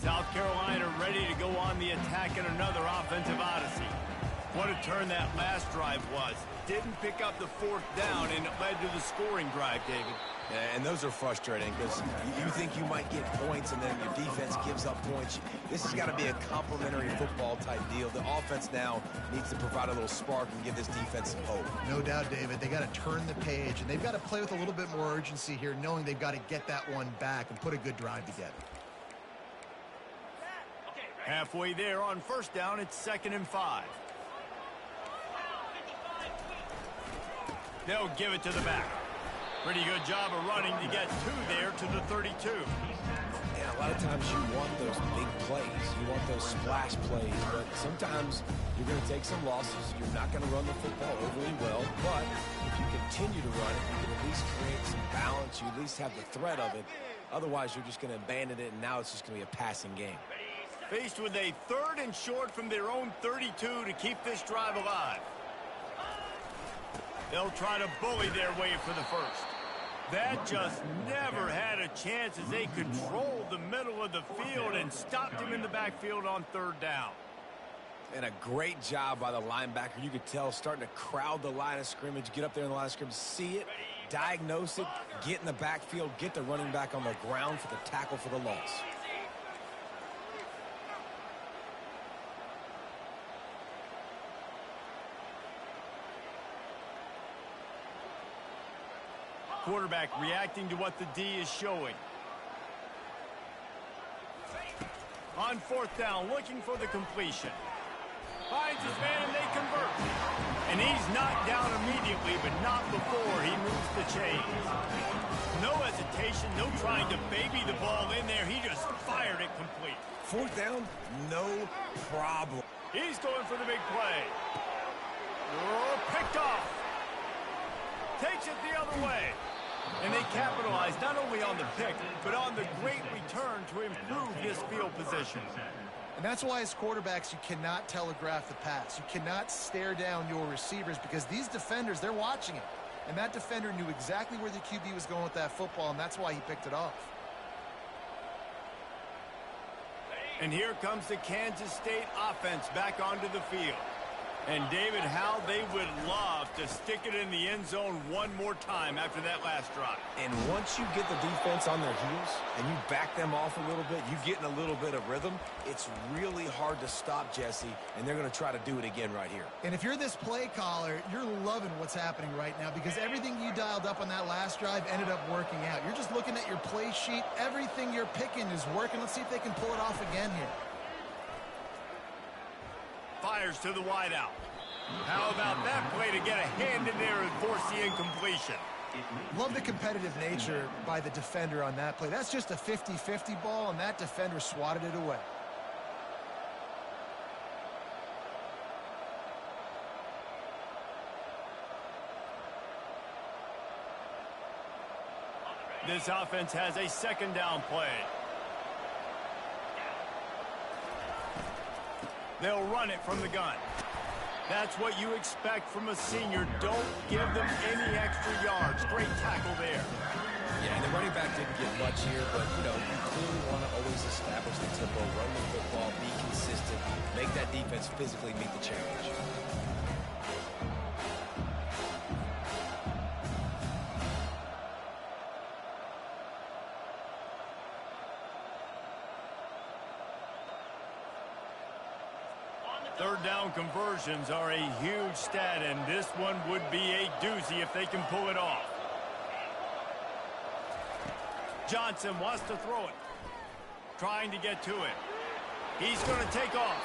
South Carolina ready to go on the attack in another offensive odyssey. What a turn that last drive was. Didn't pick up the fourth down, and it led to the scoring drive, David. Yeah, and those are frustrating because you think you might get points and then your defense gives up points. This has got to be a complementary football type deal. The offense now needs to provide a little spark and give this defense some hope. No doubt, David. They got to turn the page, and they've got to play with a little bit more urgency here, knowing they've got to get that one back and put a good drive together. Halfway there on first down, it's 2nd and 5. They'll give it to the back. Pretty good job of running to get there to the 32. Yeah, a lot of times you want those big plays. You want those splash plays, but sometimes you're going to take some losses. You're not going to run the football overly well, but if you continue to run it, you can at least create some balance. You at least have the threat of it. Otherwise, you're just going to abandon it, and now it's just going to be a passing game. Faced with a 3rd and short from their own 32 to keep this drive alive. They'll try to bully their way for the first. That just never had a chance as they controlled the middle of the field and stopped him in the backfield on 3rd down. And a great job by the linebacker. You could tell starting to crowd the line of scrimmage, get up there in the line of scrimmage, see it, diagnose it, get in the backfield, get the running back on the ground for the tackle for the loss. Quarterback reacting to what the D is showing. On 4th down, looking for the completion. Finds his man, and they convert. And he's knocked down immediately, but not before he moves the chains. No hesitation, no trying to baby the ball in there. He just fired it complete. 4th down, no problem. He's going for the big play. Oh, picked off. Takes it the other way. And they capitalize not only on the pick, but on the great return to improve this field position. And that's why as quarterbacks, you cannot telegraph the pass. You cannot stare down your receivers because these defenders, they're watching it. And that defender knew exactly where the QB was going with that football, and that's why he picked it off. And here comes the Kansas State offense back onto the field. And, David, how they would love to stick it in the end zone one more time after that last drive. And once you get the defense on their heels and you back them off a little bit, you get in a little bit of rhythm, it's really hard to stop, Jesse, and they're going to try to do it again right here. And if you're this play caller, you're loving what's happening right now because everything you dialed up on that last drive ended up working out. You're just looking at your play sheet. Everything you're picking is working. Let's see if they can pull it off again here. Fires to the wideout. How about that play to get a hand in there and force the incompletion? Love the competitive nature by the defender on that play. That's just a 50-50 ball, and that defender swatted it away. This offense has a 2nd down play. They'll run it from the gun. That's what you expect from a senior. Don't give them any extra yards. Great tackle there. Yeah, and the running back didn't get much here, but, you clearly want to always establish the tempo, run the football, be consistent, make that defense physically meet the challenge. Third down conversions are a huge stat, and this one would be a doozy if they can pull it off. Johnson wants to throw it. Trying to get to it. He's going to take off.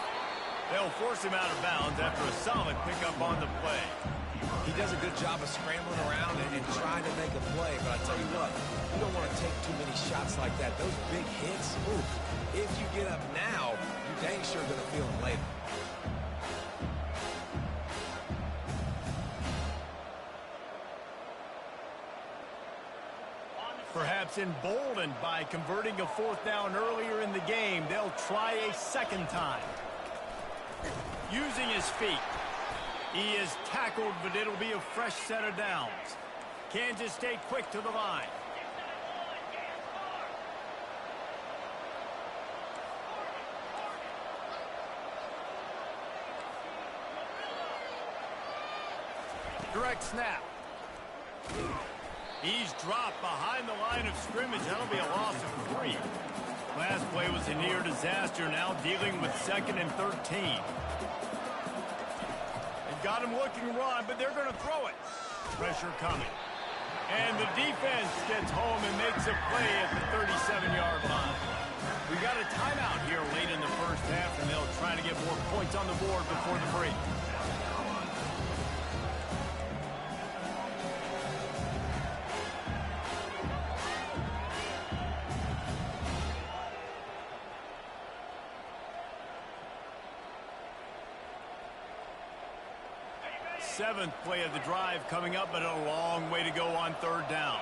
They'll force him out of bounds after a solid pickup on the play. He does a good job of scrambling around and trying to make a play, but I tell you what, you don't want to take too many shots like that. Those big hits, ooh, if you get up now, you're dang sure going to feel them later. Perhaps emboldened by converting a 4th down earlier in the game, they'll try a 2nd time. Using his feet. He is tackled, but it'll be a fresh set of downs. Kansas State quick to the line. Direct snap. He's dropped behind the line of scrimmage. That'll be a loss of 3. Last play was a near disaster. Now dealing with 2nd and 13. They've got him looking to run, but they're going to throw it. Pressure coming. And the defense gets home and makes a play at the 37-yard line. We got a timeout here late in the first half, and they'll try to get more points on the board before the break. Seventh play of the drive coming up, but a long way to go on 3rd down.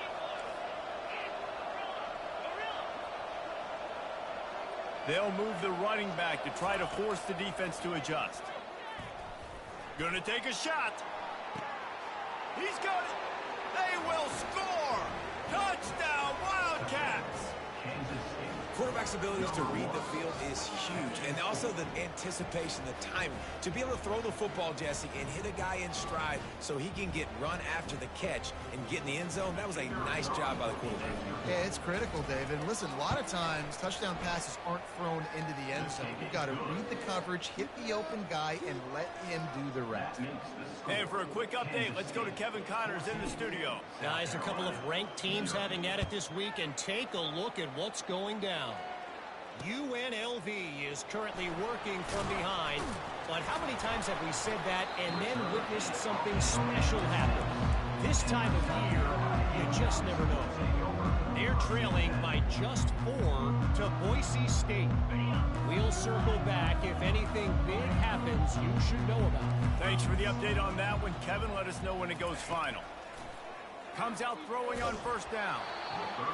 They'll move the running back to try to force the defense to adjust. Gonna take a shot. He's got it. They will score. Touchdown, Wildcats. Quarterback's abilities to read the field is huge, and also the anticipation, the timing. To be able to throw the football, Jesse, and hit a guy in stride so he can get run after the catch and get in the end zone, that was a nice job by the quarterback. Yeah, it's critical, David. Listen, a lot of times touchdown passes aren't thrown into the end zone. You've got to read the coverage, hit the open guy, and let him do the rest. And for a quick update, let's go to Kevin Connors in the studio. Guys, a couple of ranked teams having at it this week, and take a look at what's going down. UNLV is currently working from behind, but how many times have we said that and then witnessed something special happen? This time of year, you just never know. They're trailing by just 4 to Boise State. We'll circle back. If anything big happens, you should know about it. Thanks for the update on that one, Kevin. Let us know when it goes final. Comes out throwing on 1st down.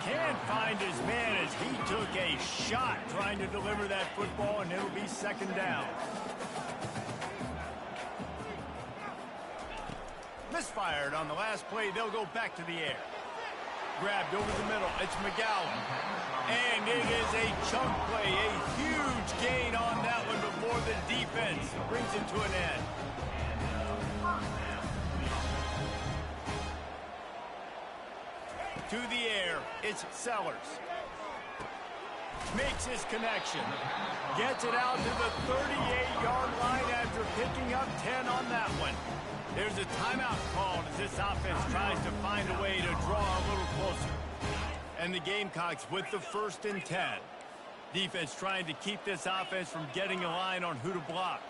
Can't find his man as he took a shot trying to deliver that football, and it'll be 2nd down. Misfired on the last play. They'll go back to the air. Grabbed over the middle. It's McGowan. And it is a chunk play. A huge gain on that one before the defense brings it to an end. To the air, it's Sellers. Makes his connection. Gets it out to the 38-yard line after picking up 10 on that one. There's a timeout called as this offense tries to find a way to draw a little closer. And the Gamecocks with the 1st and 10. Defense trying to keep this offense from getting a line on who to block.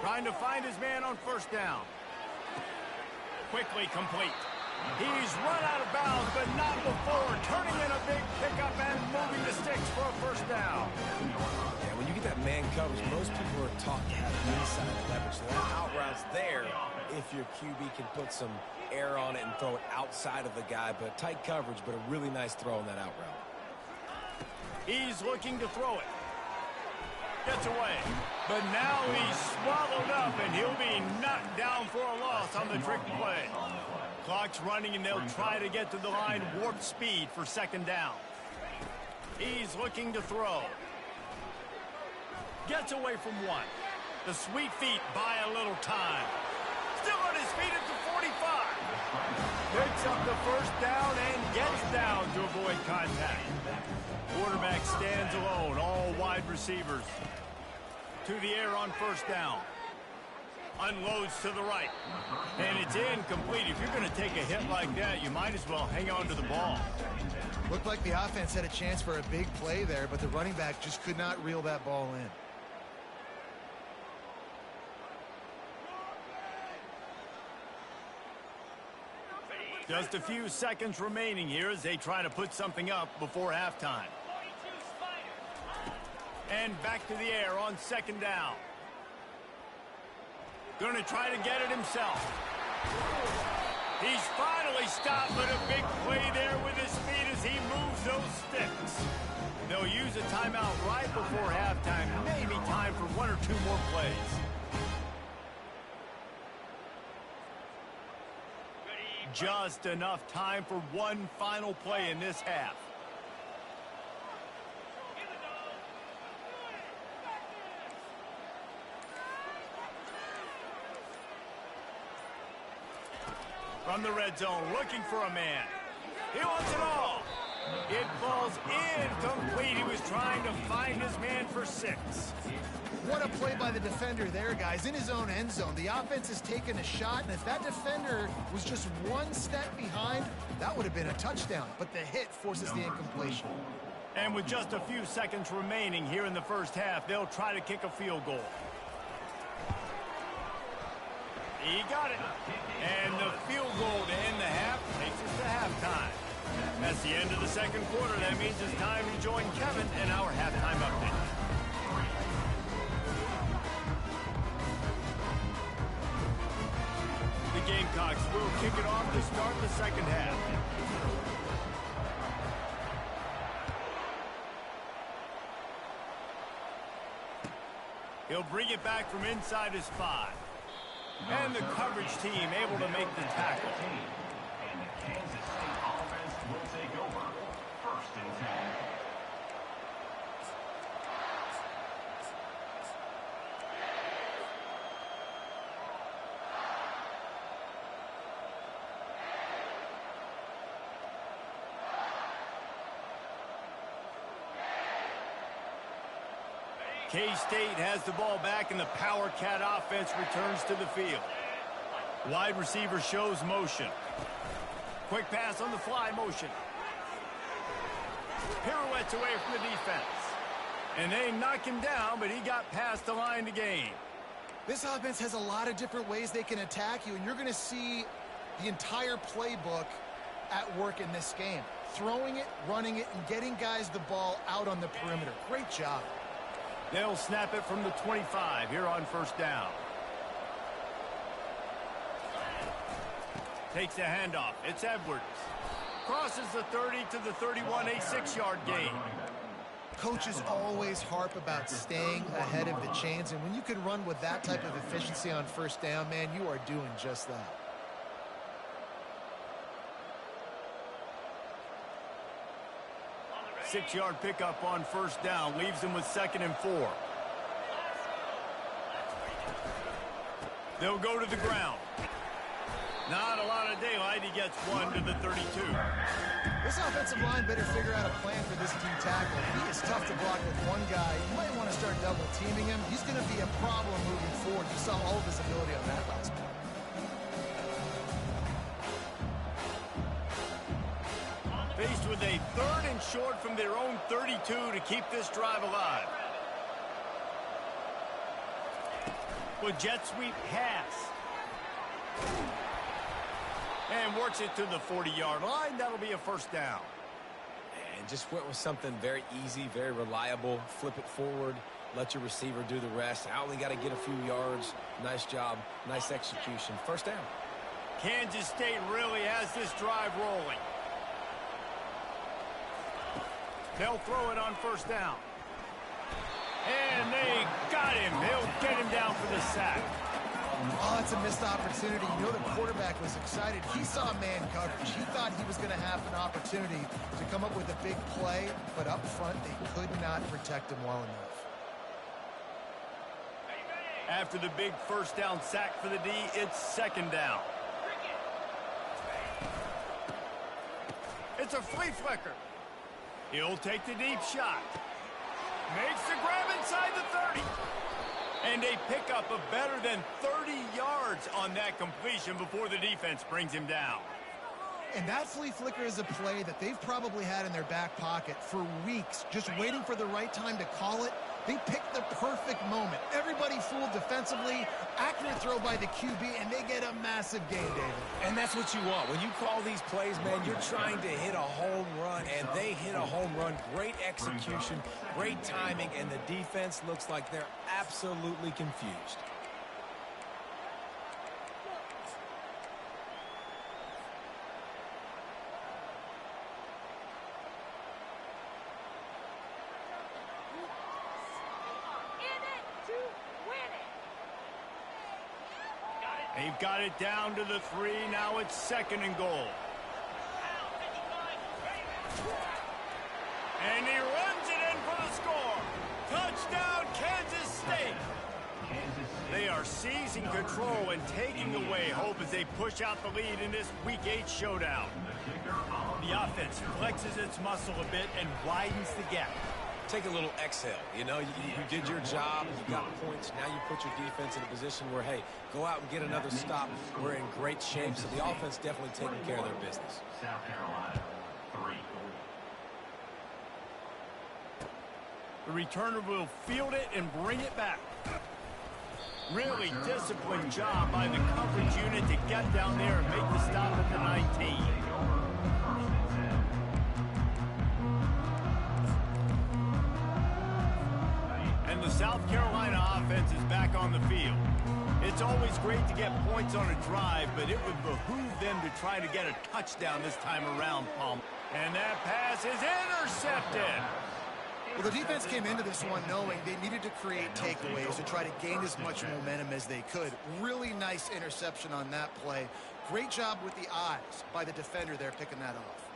Trying to find his man on 1st down. Quickly complete. He's run out of bounds, but not before. Turning in a big pickup and moving the sticks for a 1st down. Yeah, when you get that man coverage, most people are taught to have inside leverage. So that out route's there if your QB can put some air on it and throw it outside of the guy. But tight coverage, but a really nice throw on that out route. He's looking to throw it. Gets away. But now he's swallowed up, and he'll be knocked down for a loss on the trick play. Clock's running, and they'll try to get to the line warp speed for 2nd down. He's looking to throw. Gets away from 1. The sweet feet buy a little time. Still on his feet at the 45. Picks up the 1st down and gets down to avoid contact. Quarterback stands alone, all wide receivers. To the air on 1st down. Unloads to the right. And it's incomplete. If you're going to take a hit like that, you might as well hang on to the ball. Looked like the offense had a chance for a big play there, but the running back just could not reel that ball in. Just a few seconds remaining here as they try to put something up before halftime. And back to the air on 2nd down. Going to try to get it himself. He's finally stopped, but a big play there with his feet as he moves those sticks. They'll use a timeout right before halftime. Maybe time for 1 or 2 more plays. Just enough time for one final play in this half. From the red zone, looking for a man. He wants it all. It falls incomplete. He was trying to find his man for 6. What a play by the defender there, guys. In his own end zone, the offense has taken a shot, and if that defender was just one step behind, that would have been a touchdown. But the hit forces the incompletion. And with just a few seconds remaining here in the first half, they'll try to kick a field goal. He got it. And the field goal to end the half takes us to halftime. That's the end of the second quarter. That means it's time to join Kevin and our halftime update. The Gamecocks will kick it off to start the second half. He'll bring it back from inside his 5. And the coverage team able to make the tackle. And the Kansas State offense will take over. 1st and 10. K-State has the ball back, and the Power Cat offense returns to the field. Wide receiver shows motion. Quick pass on the fly motion. Pirouettes away from the defense. And they knock him down, but he got past the line to gain. This offense has a lot of different ways they can attack you, and you're going to see the entire playbook at work in this game. Throwing it, running it, and getting guys the ball out on the perimeter. Great job. They'll snap it from the 25 here on 1st down. Takes the handoff. It's Edwards. Crosses the 30 to the 31, a 6-yard gain. Coaches always harp about staying ahead of the chains, and when you can run with that type of efficiency on 1st down, man, you are doing just that. Six-yard pickup on 1st down leaves him with 2nd and 4. They'll go to the ground. Not a lot of daylight. He gets 1 to the 32. This offensive line better figure out a plan for this team tackle. He is tough to block with one guy. You might want to start double teaming him. He's going to be a problem moving forward. You saw all of his ability on that last play. Faced with a 3rd and short from their own 32 to keep this drive alive. With jet sweep pass. And works it to the 40-yard line. That'll be a 1st down. And just went with something very easy, very reliable. Flip it forward. Let your receiver do the rest. I only got to get a few yards. Nice job. Nice execution. 1st down. Kansas State really has this drive rolling. They'll throw it on 1st down. And they got him. They'll get him down for the sack. Oh, it's a missed opportunity. You know the quarterback was excited. He saw man coverage. He thought he was going to have an opportunity to come up with a big play, but up front they could not protect him well enough. After the big 1st down sack for the D, it's 2nd down. It's a flea flicker. He'll take the deep shot. Makes the grab inside the 30. And a pickup of better than 30 yards on that completion before the defense brings him down. And that flea flicker is a play that they've probably had in their back pocket for weeks, just waiting for the right time to call it. They picked the perfect moment. Everybody fooled defensively, accurate throw by the QB, and they get a massive gain, David. And that's what you want. When you call these plays, man, you're trying to hit a home run, and they hit a home run. Great execution, great timing, and the defense looks like they're absolutely confused. They've got it down to the 3. Now it's 2nd and goal. And he runs it in for the score. Touchdown, Kansas State. Kansas State They are seizing control and taking away hope as they push out the lead in this Week 8 showdown. The offense flexes its muscle a bit and widens the gap. Take a little exhale. You know, you did your job, you got points, now you put your defense in a position where, hey, go out and get another stop. We're in great shape, so the offense definitely taking care of their business. South Carolina, 3. The returner will field it and bring it back. Really disciplined job by the coverage unit to get down there and make the stop at the 19. And the South Carolina offense is back on the field. It's always great to get points on a drive, but it would behoove them to try to get a touchdown this time around, Palmer. And that pass is intercepted. Well, the defense came into this one knowing they needed to create takeaways to try to gain as much momentum as they could. Really nice interception on that play. Great job with the eyes by the defender there picking that off.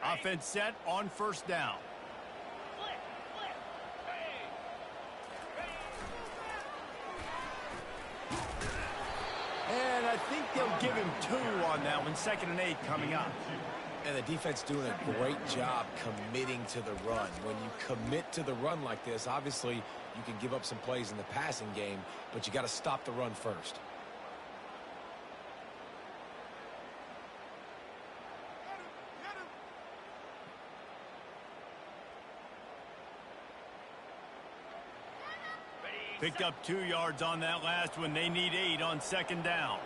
Offense set on first down. And I think they'll give him 2 on that one. 2nd and 8 coming up. And the defense doing a great job committing to the run. When you commit to the run like this, obviously you can give up some plays in the passing game, but you got to stop the run first. Picked up 2 yards on that last one. They need 8 on 2nd down.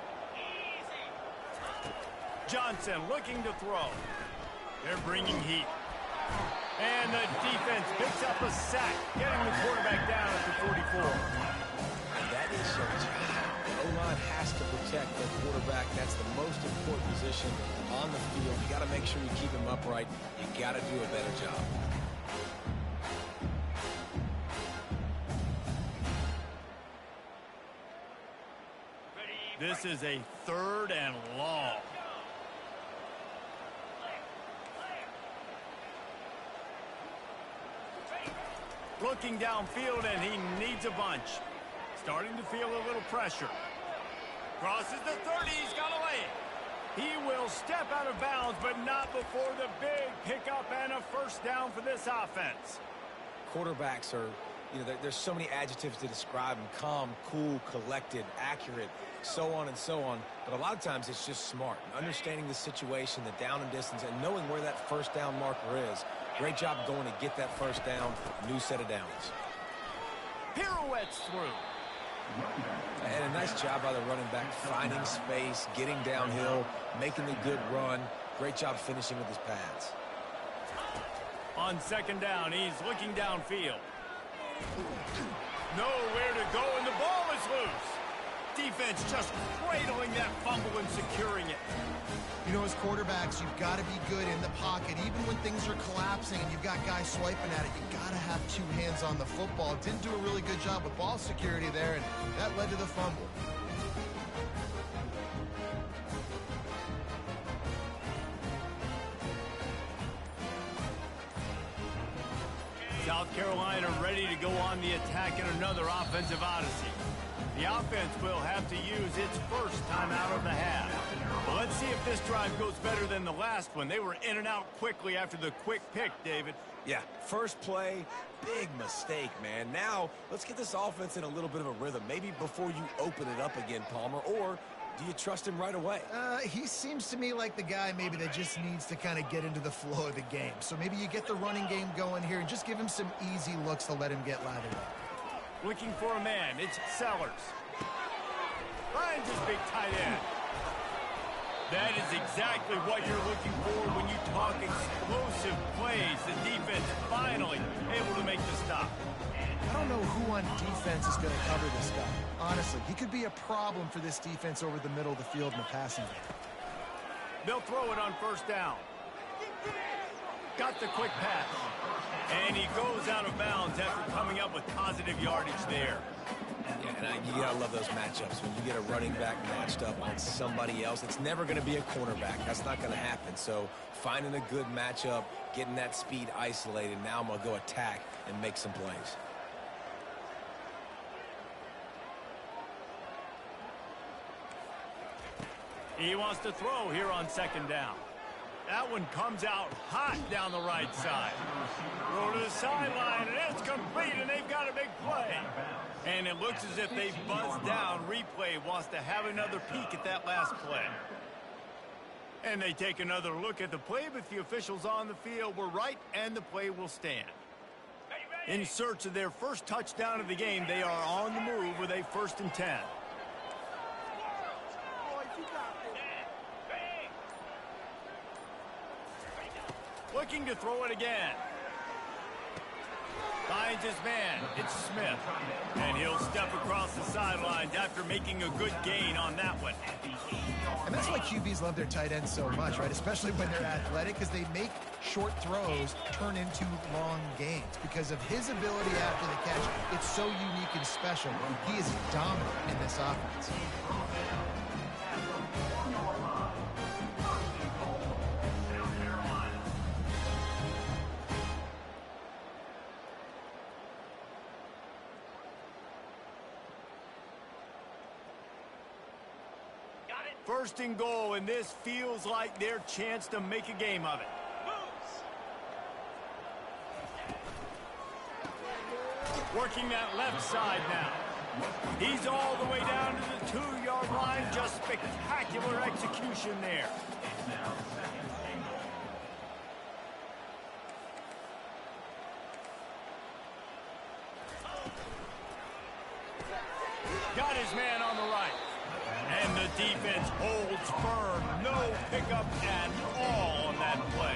Johnson looking to throw. They're bringing heat. And the defense picks up a sack, getting the quarterback down at the 44. And that is your job. The O-line has to protect their quarterback. That's the most important position on the field. You got to make sure you keep him upright. You got to do a better job. This is a 3rd and long. Looking downfield, and he needs a bunch. Starting to feel a little pressure. Crosses the 30, he's got to lay it. He will step out of bounds, but not before the big pickup and a first down for this offense. Quarterbacks are, you know, there's so many adjectives to describe them. Calm, cool, collected, accurate, so on and so on. But a lot of times it's just smart. Understanding the situation, the down and distance, and knowing where that first down marker is. Great job going to get that first down. New set of downs. Pirouettes through. And a nice job by the running back, finding space, getting downhill, making a good run. Great job finishing with his pads. On 2nd down, he's looking downfield. Nowhere to go, and the ball is loose. Defense just cradling that fumble and securing it. You know, as quarterbacks, you've got to be good in the pocket. Even when things are collapsing and you've got guys swiping at it, you've got to have 2 hands on the football. Didn't do a really good job with ball security there, and that led to the fumble. South Carolina ready to go on the attack in another offensive odyssey. The offense will have to use its first time out of the half. But let's see if this drive goes better than the last one. They were in and out quickly after the quick pick, David. Yeah, first play, big mistake, man. Now, let's get this offense in a little bit of a rhythm. Maybe before you open it up again, Palmer, or do you trust him right away? He seems to me like the guy maybe that just needs to kind of get into the flow of the game. So maybe you get the running game going here and just give him some easy looks to let him get lathered up. Looking for a man. It's Sellers. Finds his big tight end. That is exactly what you're looking for when you talk explosive plays. The defense finally able to make the stop. I don't know who on defense is going to cover this guy. Honestly, he could be a problem for this defense over the middle of the field in the passing game. They'll throw it on first down. Got the quick pass. And he goes out of bounds after coming up with positive yardage there. Yeah, And you gotta love those matchups. When you get a running back matched up on somebody else, it's never going to be a cornerback. That's not going to happen. So finding a good matchup, getting that speed isolated, now I'm going to go attack and make some plays. He wants to throw here on second down. That one comes out hot down the right side. Throw to the sideline, and it's complete, and they've got a big play. And it looks as if they buzzed down. Replay wants to have another peek at that last play. And they take another look at the play, but the officials on the field were right, and the play will stand. In search of their first touchdown of the game, they are on the move with a 1st and 10. Looking to throw it again. Finds his man. It's Smith. And he'll step across the sidelines after making a good gain on that one. And that's why QBs love their tight ends so much, right? Especially when they're athletic, because they make short throws turn into long gains. Because of his ability after the catch, it's so unique and special. He is dominant in this offense. First and goal, and this feels like their chance to make a game of it. Working that left side now. He's all the way down to the 2-yard line. Just spectacular execution there. Got his man on the right. And the defense holds firm. No pickup at all on that play.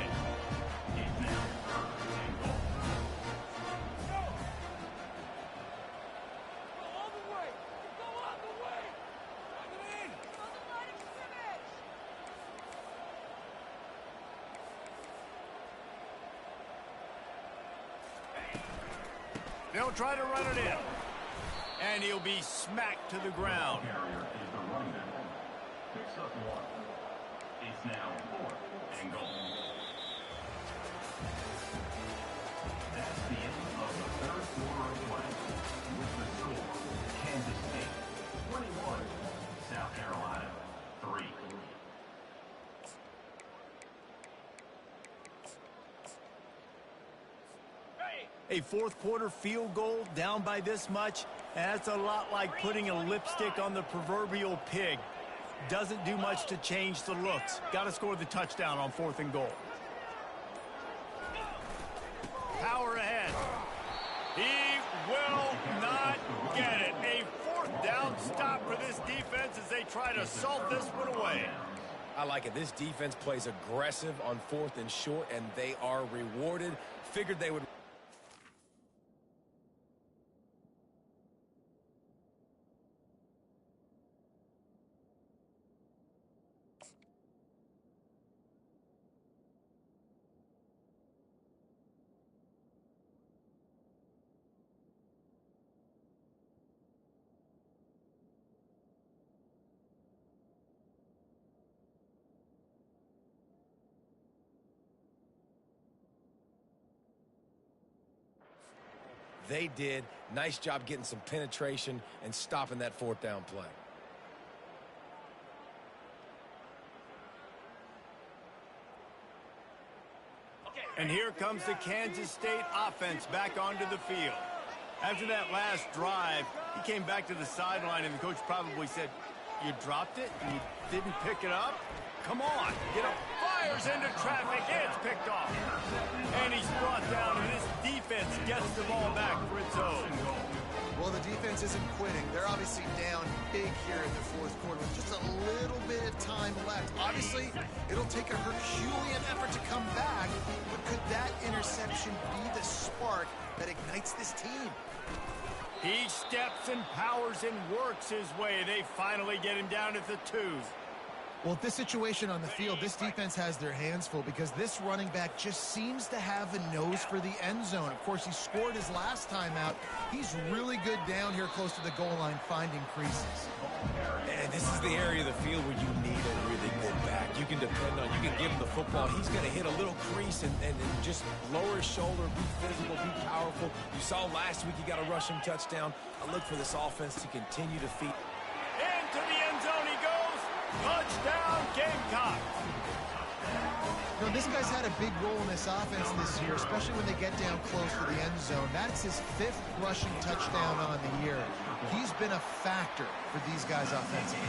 They'll try to run it in. And he'll be smacked to the ground. Picks up 1. It's now 4th and goal. That's the end of the 3rd quarter of play. With the score, Kansas State 21, South Carolina 3. A 4th quarter field goal down by this much, that's a lot like putting a lipstick on the proverbial pig. Doesn't do much to change the looks. Got to score the touchdown on 4th and goal. Power ahead. He will not get it. A 4th down stop for this defense as they try to salt this one away. I like it. This defense plays aggressive on 4th and short, and they are rewarded. Figured they would. They did. Nice job getting some penetration and stopping that 4th down play. And here comes the Kansas State offense back onto the field. After that last drive, he came back to the sideline, and the coach probably said, "You dropped it and you didn't pick it up? Come on, get up." Fires into traffic, it's picked off. And he's brought down, and this defense gets the ball back for its own. Well, the defense isn't quitting. They're obviously down big here in the 4th quarter with just a little bit of time left. Obviously, it'll take a Herculean effort to come back, but could that interception be the spark that ignites this team? He steps and powers and works his way. They finally get him down at the 2. Well, this situation on the field, this defense has their hands full because this running back just seems to have a nose for the end zone. Of course, he scored his last time out. He's really good down here close to the goal line finding creases. And this is the area of the field where you need a really good back. You can depend on, you can give him the football. He's going to hit a little crease and just lower his shoulder, be physical, be powerful. You saw last week he got a rushing touchdown. I look for this offense to continue to feed. Into the end zone he goes. Touchdown, Gamecock. You know, this guy's had a big role in this offense this year, especially when they get down close to the end zone. That's his 5th rushing touchdown on the year. He's been a factor for these guys offensively.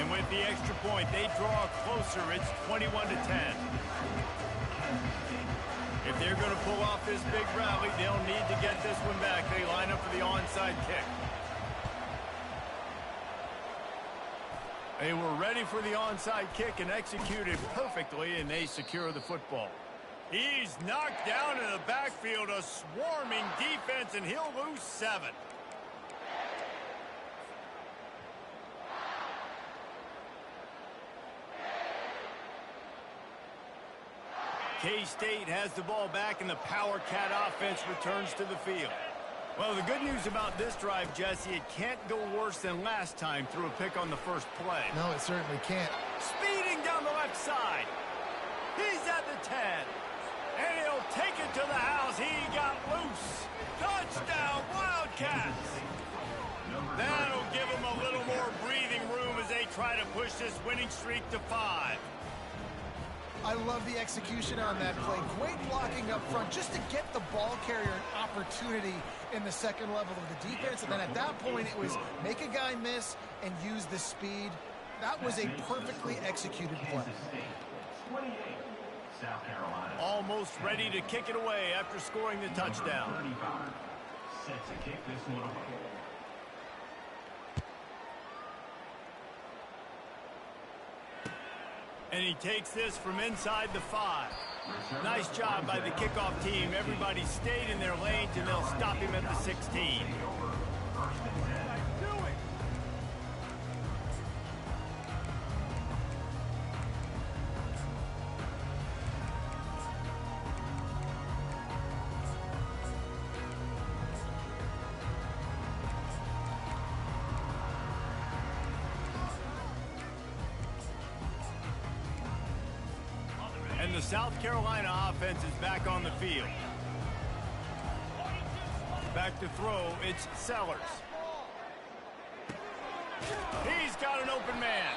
And with the extra point, they draw closer. It's 21-10. If they're going to pull off this big rally, they'll need to get this one back. They line up for the onside kick. They were ready for the onside kick and executed perfectly, and they secure the football. He's knocked down in the backfield, a swarming defense, and he'll lose 7. K-State has the ball back, and the Power Cat offense returns to the field. Well, the good news about this drive, Jesse, it can't go worse than last time through a pick on the first play. No, it certainly can't. Speeding down the left side. He's at the 10. And he'll take it to the house. He got loose. Touchdown, Wildcats. That'll give them a little more breathing room as they try to push this winning streak to 5. I love the execution on that play. Great blocking up front just to get the ball carrier an opportunity in the second level of the defense. And then at that point, it was make a guy miss and use the speed. That was a perfectly executed play. 28, South Carolina. Almost ready to kick it away after scoring the touchdown. 35, set to kick this one away. And he takes this from inside the 5. Nice job by the kickoff team. Everybody stayed in their lanes, and they'll stop him at the 16. And the South Carolina offense is back on the field. Back to throw, it's Sellers. He's got an open man.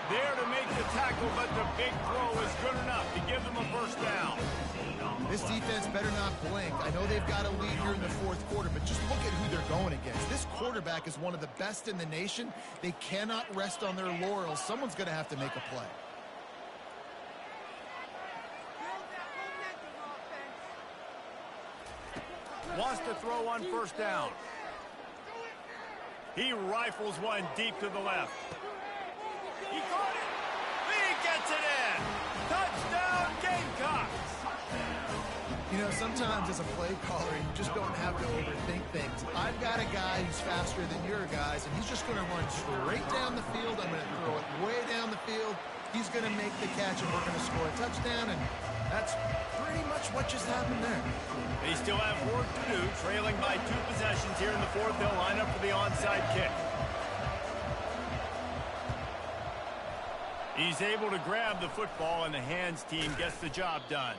There to make the tackle, but the big throw is good enough to give them a first down. This defense better not blink. I know they've got a lead here in the fourth quarter, but just look at who they're going against. This quarterback is one of the best in the nation. They cannot rest on their laurels. Someone's going to have to make a play. Wants to throw on first down. He rifles one deep to the left. He caught it. He gets it in. Touchdown, Gamecocks. You know, sometimes as a play caller, you just don't have to overthink things. I've got a guy who's faster than your guys, and he's just going to run straight down the field. I'm going to throw it way down the field. He's going to make the catch, and we're going to score a touchdown, and that's pretty much what just happened there. They still have work to do, trailing by 2 possessions here in the fourth. They'll line up for the onside kick. He's able to grab the football, and the hands team gets the job done.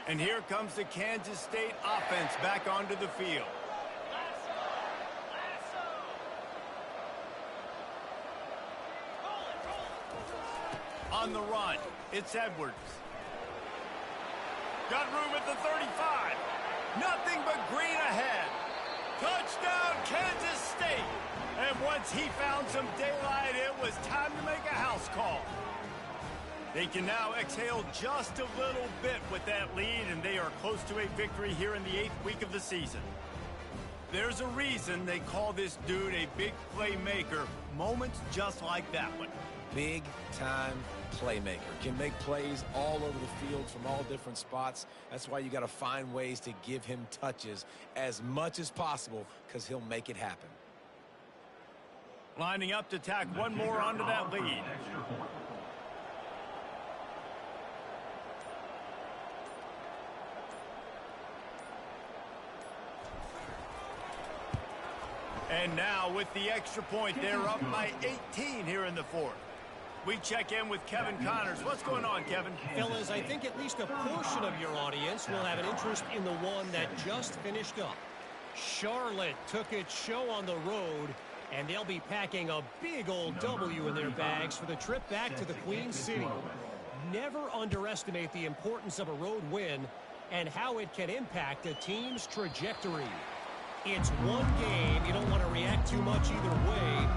And here comes the Kansas State offense back onto the field. On the run, it's Edwards. Got room at the 35. Nothing but green ahead. Touchdown, Kansas State. And once he found some daylight, it was time to make a house call. They can now exhale just a little bit with that lead, and they are close to a victory here in the 8th week of the season. There's a reason they call this dude a big playmaker. Moments just like that one. Big-time playmaker. Can make plays all over the field from all different spots. That's why you got to find ways to give him touches as much as possible because he'll make it happen. Lining up to tack one more onto that lead. Extra point. And now with the extra point, they're up by 18 here in the fourth. We check in with Kevin Connors. What's going on, Kevin? Fellas, I think at least a portion of your audience will have an interest in the one that just finished up. Charlotte took its show on the road, and they'll be packing a big old W in their bags for the trip back to the Queen City. Never underestimate the importance of a road win and how it can impact a team's trajectory. It's one game. You don't want to react too much either way.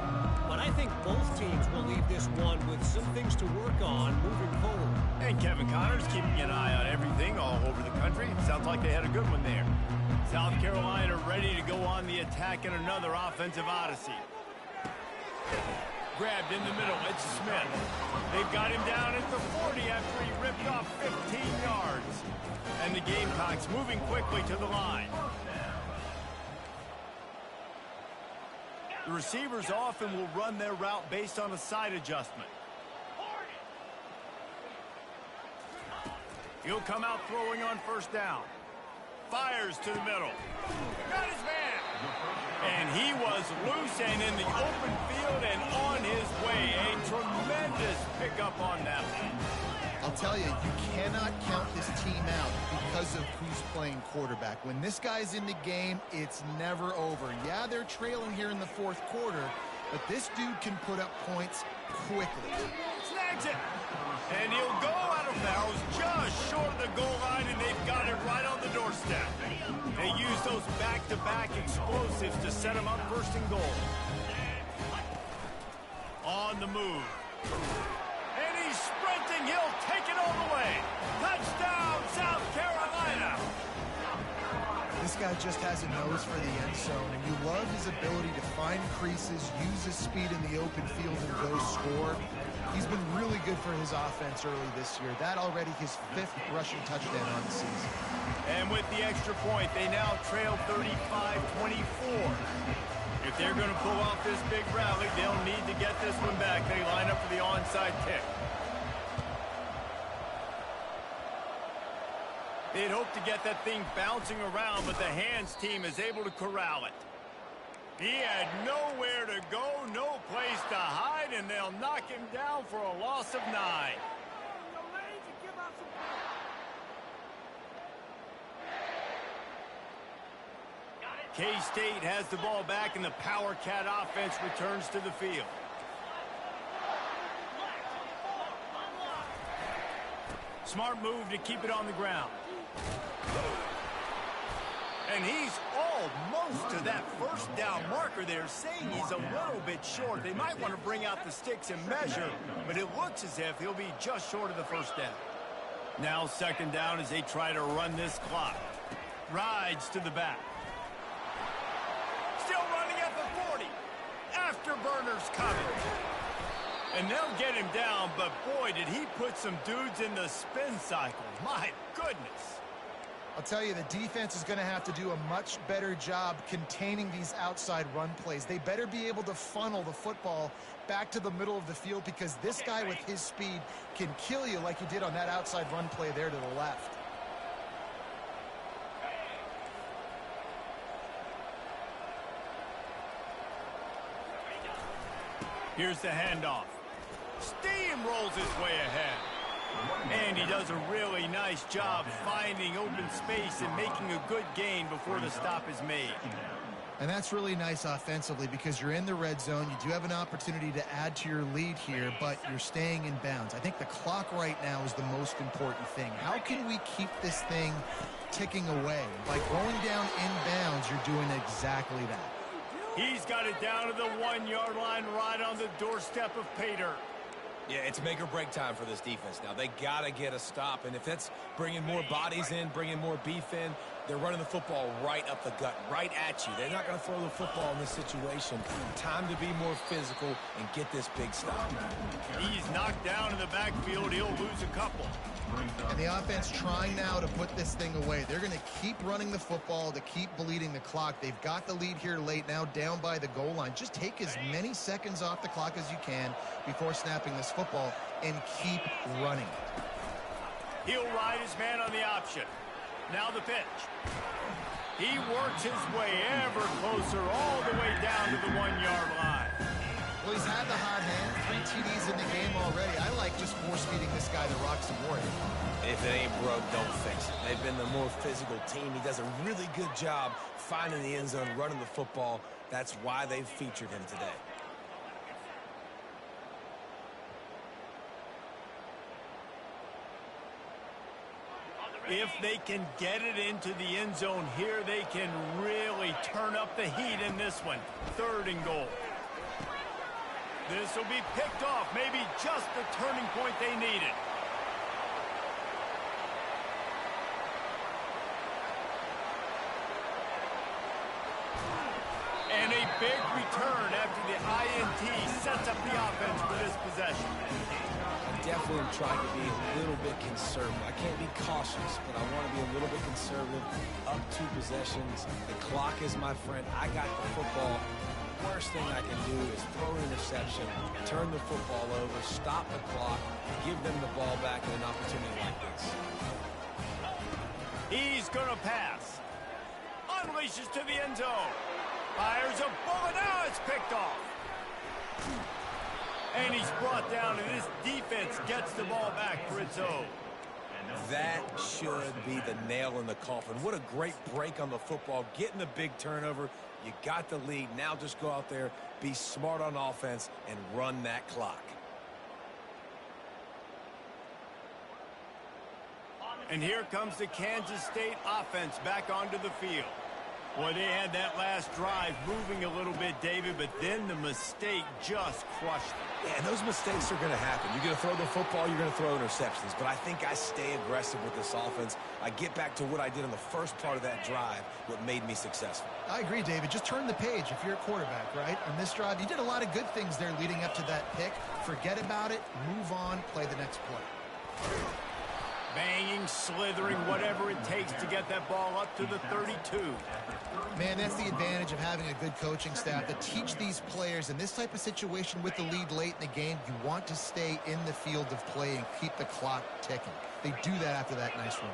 But I think both teams will leave this one with some things to work on moving forward. And Kevin Connors keeping an eye on everything all over the country. Sounds like they had a good one there. South Carolina ready to go on the attack in another offensive odyssey. Grabbed in the middle. It's Smith. They've got him down at the 40 after he ripped off 15 yards. And the Gamecocks moving quickly to the line. The receivers often will run their route based on a side adjustment. He'll come out throwing on first down. Fires to the middle. Got his man. And he was loose and in the open field and on his way. A tremendous pickup on that one. I'll tell you, you cannot count this team out because of who's playing quarterback. When this guy's in the game, it's never over. Yeah, they're trailing here in the fourth quarter, but this dude can put up points quickly. Snags it. And he'll go out of bounds just short of the goal line, and they've got it right on the doorstep. They use those back-to-back explosives to set him up first and goal. On the move. And he's sprinting. He'll take it all the way. Touchdown, South Carolina. This guy just has a nose for the end zone, and you love his ability to find creases, use his speed in the open field, and go score. He's been really good for his offense early this year. That already his 5th rushing touchdown on the season. And with the extra point, they now trail 35-24. If they're going to pull off this big rally, they'll need to get this one back. They line up for the onside kick. They'd hope to get that thing bouncing around, but the hands team is able to corral it. He had nowhere to go, no place to hide, and they'll knock him down for a loss of 9. K-State has the ball back, and the Power Cat offense returns to the field. Smart move to keep it on the ground. And he's almost to that first down marker there, saying he's a little bit short. They might want to bring out the sticks and measure, but it looks as if he'll be just short of the first down. Now second down as they try to run this clock. Rides to the back. Still running at the 40. Afterburners coming. And they'll get him down, but boy, did he put some dudes in the spin cycle. My goodness. I'll tell you, the defense is going to have to do a much better job containing these outside run plays. They better be able to funnel the football back to the middle of the field because this guy with his speed can kill you like he did on that outside run play there to the left. Here's the handoff. Steamrolls his way ahead. And he does a really nice job finding open space and making a good gain before the stop is made. And that's really nice offensively because you're in the red zone. You do have an opportunity to add to your lead here, but you're staying in bounds. I think the clock right now is the most important thing. How can we keep this thing ticking away? By going down in bounds, you're doing exactly that. He's got it down to the 1-yard line right on the doorstep of pay dirt. Yeah, it's make or break time for this defense now. They got to get a stop, and if that's bringing more bodies in, bringing more beef in, They're running the football right up the gut, right at you. They're not going to throw the football in this situation. Time to be more physical and get this big stop. He's knocked down in the backfield. He'll lose a couple. And the offense trying now to put this thing away. They're going to keep running the football to keep bleeding the clock. They've got the lead here late, now down by the goal line. Just take as many seconds off the clock as you can before snapping this football and keep running. He'll ride his man on the option. Now the pitch. He works his way ever closer all the way down to the 1-yard line. Well, he's had the hot hand, 3 TDs in the game already. I like just force-feeding this guy the rock some more. If it ain't broke, don't fix it. They've been the more physical team. He does a really good job finding the end zone, running the football. That's why they've featured him today. If they can get it into the end zone here, they can really turn up the heat in this one. 3rd and goal. This will be picked off. Maybe just the turning point they needed. And a big return after the INT sets up the offense for this possession. Definitely trying to be a little bit conservative. I can't be cautious, but I want to be a little bit conservative. Up 2 possessions. The clock is my friend. I got the football. Worst thing I can do is throw an interception, turn the football over, stop the clock, give them the ball back in an opportunity like this. He's going to pass. Unleashes to the end zone. Fires a bullet. Now it's picked off. And he's brought down, and this defense gets the ball back for its own. That should be the nail in the coffin. What a great break on the football, getting the big turnover. You got the lead. Now just go out there, be smart on offense, and run that clock. And here comes the Kansas State offense back onto the field. Boy, they had that last drive moving a little bit, David, but then the mistake just crushed them. Yeah, and those mistakes are going to happen. You're going to throw the football, you're going to throw interceptions. But I think I stay aggressive with this offense. I get back to what I did in the first part of that drive, what made me successful. I agree, David. Just turn the page if you're a quarterback, right? On this drive, you did a lot of good things there leading up to that pick. Forget about it, move on, play the next play. Banging, slithering, whatever it takes to get that ball up to the 32. Man, that's the advantage of having a good coaching staff to teach these players in this type of situation with the lead late in the game. You want to stay in the field of play and keep the clock ticking. They do that after that nice run.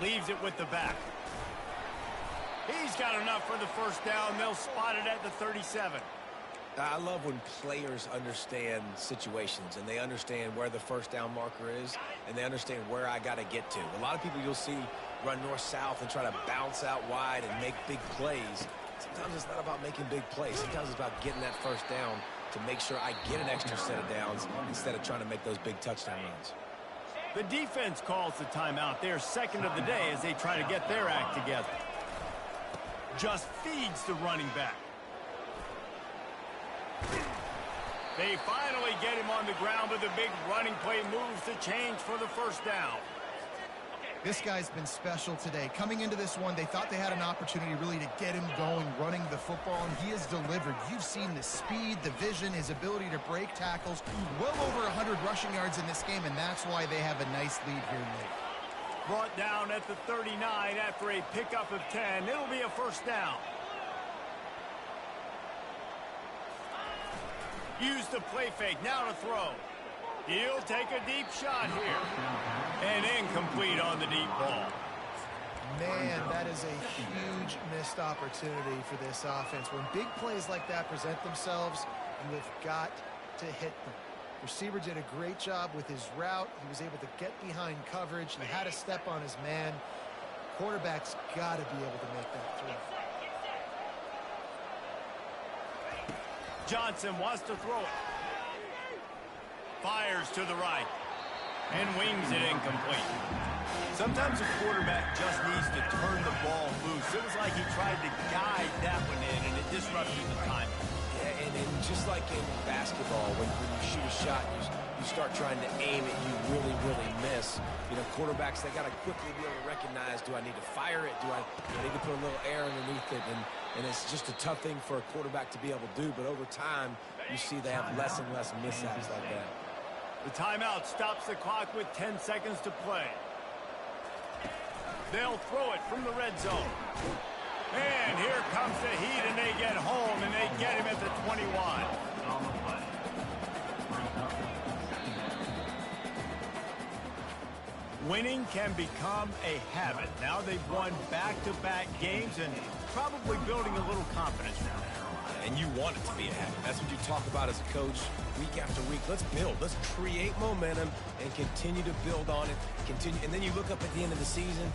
Leaves it with the back. He's got enough for the first down. They'll spot it at the 37. I love when players understand situations and they understand where the first down marker is and they understand where I got to get to. A lot of people you'll see run north-south and try to bounce out wide and make big plays. Sometimes it's not about making big plays. Sometimes it's about getting that first down to make sure I get an extra set of downs instead of trying to make those big touchdown runs. The defense calls the timeout. Their second of the day as they try to get their act together. Just feeds the running back. They finally get him on the ground, but the big running play moves the change for the first down. This guy's been special today. Coming into this one, they thought they had an opportunity really to get him going, running the football, and he has delivered. You've seen the speed, the vision, his ability to break tackles. Well over 100 rushing yards in this game, and that's why they have a nice lead here late. Brought down at the 39 after a pickup of 10. It'll be a first down. Use the play fake. Now to throw. He'll take a deep shot here. And incomplete on the deep ball. Man, that is a huge missed opportunity for this offense. When big plays like that present themselves, you have got to hit them. Receiver did a great job with his route. He was able to get behind coverage. He had a step on his man. Quarterback's got to be able to make that throw. Johnson wants to throw it. Fires to the right. And wings it incomplete. Sometimes a quarterback just needs to turn the ball loose. It was like he tried to guide that one in, and it disrupted the timing. Yeah, And just like in basketball, when you shoot a shot, you start trying to aim it, you really, really miss. You know, quarterbacks, they got to quickly be able to recognize, do I need to fire it? Do I need to put a little air underneath it? And it's just a tough thing for a quarterback to be able to do. But over time, you see they have less and less mishaps like that. The timeout stops the clock with 10 seconds to play. They'll throw it from the red zone. And here comes the Heat, and they get home, and they get him at the 21. Winning can become a habit. Now they've won back-to-back games and probably building a little confidence now. And you want it to be a habit. That's what you talk about as a coach week after week. Let's build. Let's create momentum and continue to build on it. Continue, and then you look up at the end of the season,